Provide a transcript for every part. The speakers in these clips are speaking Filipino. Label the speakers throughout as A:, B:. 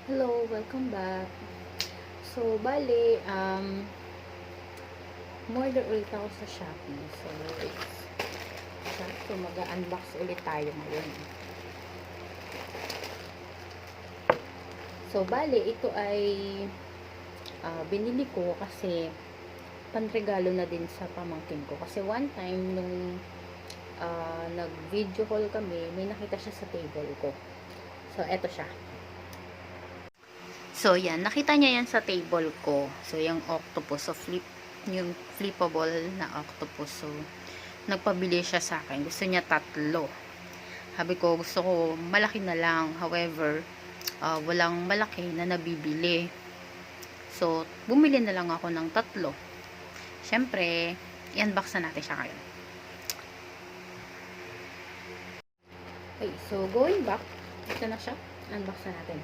A: Hello, welcome back. So, bale, umorder ulit ako sa Shopee. So mag-unbox ulit tayo ngayon. So, bale, ito ay binili ko kasi panregalo na din sa pamangkin ko. Kasi one time, nung nag-video call kami, may nakita siya sa table ko. So, eto siya. So, yan. Nakita niya yan sa table ko. So, yung octopus. So, yung flippable na octopus. So, nagpabili siya sa akin. Gusto niya 3. Sabi ko, gusto ko malaki na lang. However, walang malaki na nabibili. So, bumili na lang ako ng 3. Siyempre, i-unbox na natin siya ngayon. Okay, so going back, ito na siya. Unbox na natin.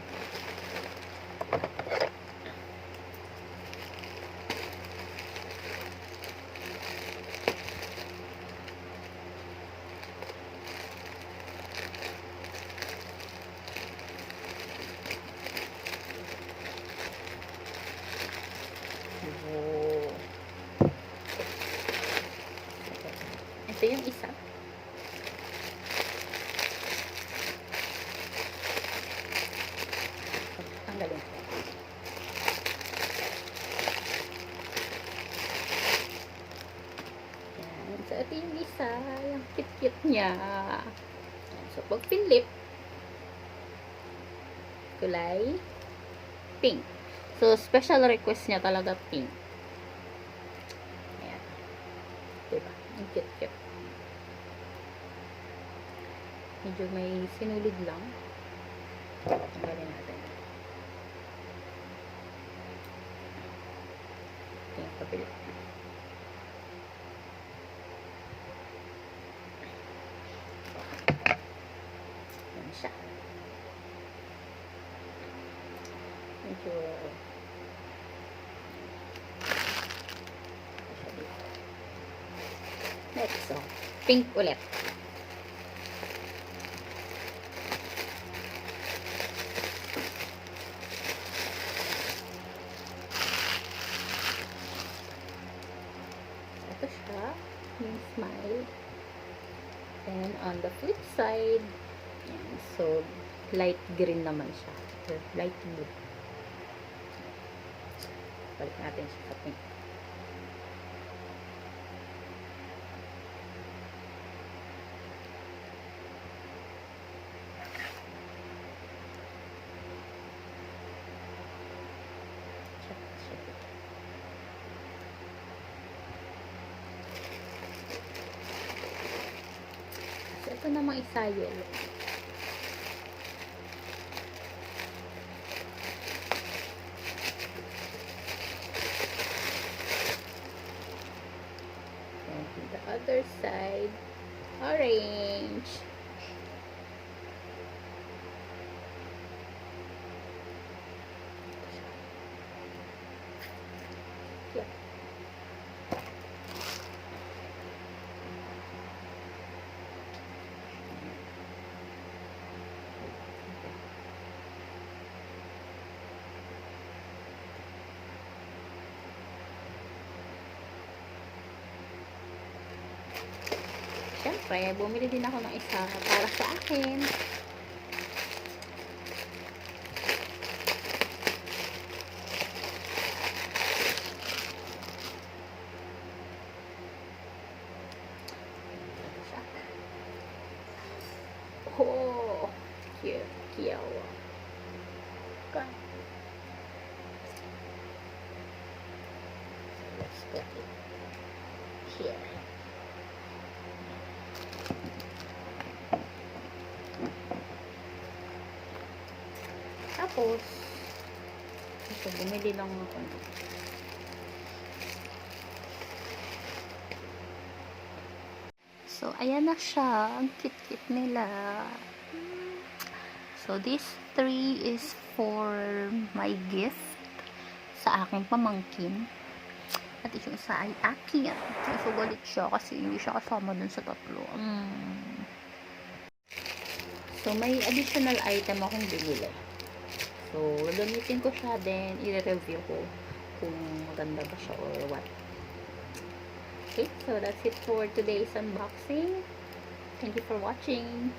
A: Ito yung isa. Tanggalin ko. Yan. So, ito yung isa. Yung cute-cute niya. Yan. So, pag pinlip, kulay pink. So, special request niya talaga pink. Ayan. Diba? Ang cute-cute. Medyo may sinulid lang. Tanggalin natin. Ito yung kabila. Yan siya. Medyo next, so, pink ulit. Ito siya, yung smile. Then, on the flip side, yan, so, light green naman siya. Or light blue. Balik natin siya sa pink. So, ito namang isa yellow. And the other side, orange. Yeah. Siyempre, bumili din ako ng isa para sa akin. Oh, cute, cute. Okay. So, let's put it here. Tapos, ito, bumili lang ako. So, ayan na siya. Ang cute-cute nila. So, this 3 is for my gift sa aking pamangkin. At yung isa ay akin. Nasugalit siya kasi hindi siya kasama dun sa 3. So, may additional item akong binili. So, gagamitin ko siya, then i-review ko kung maganda ba siya or what. Okay, so that's it for today's unboxing. Thank you for watching.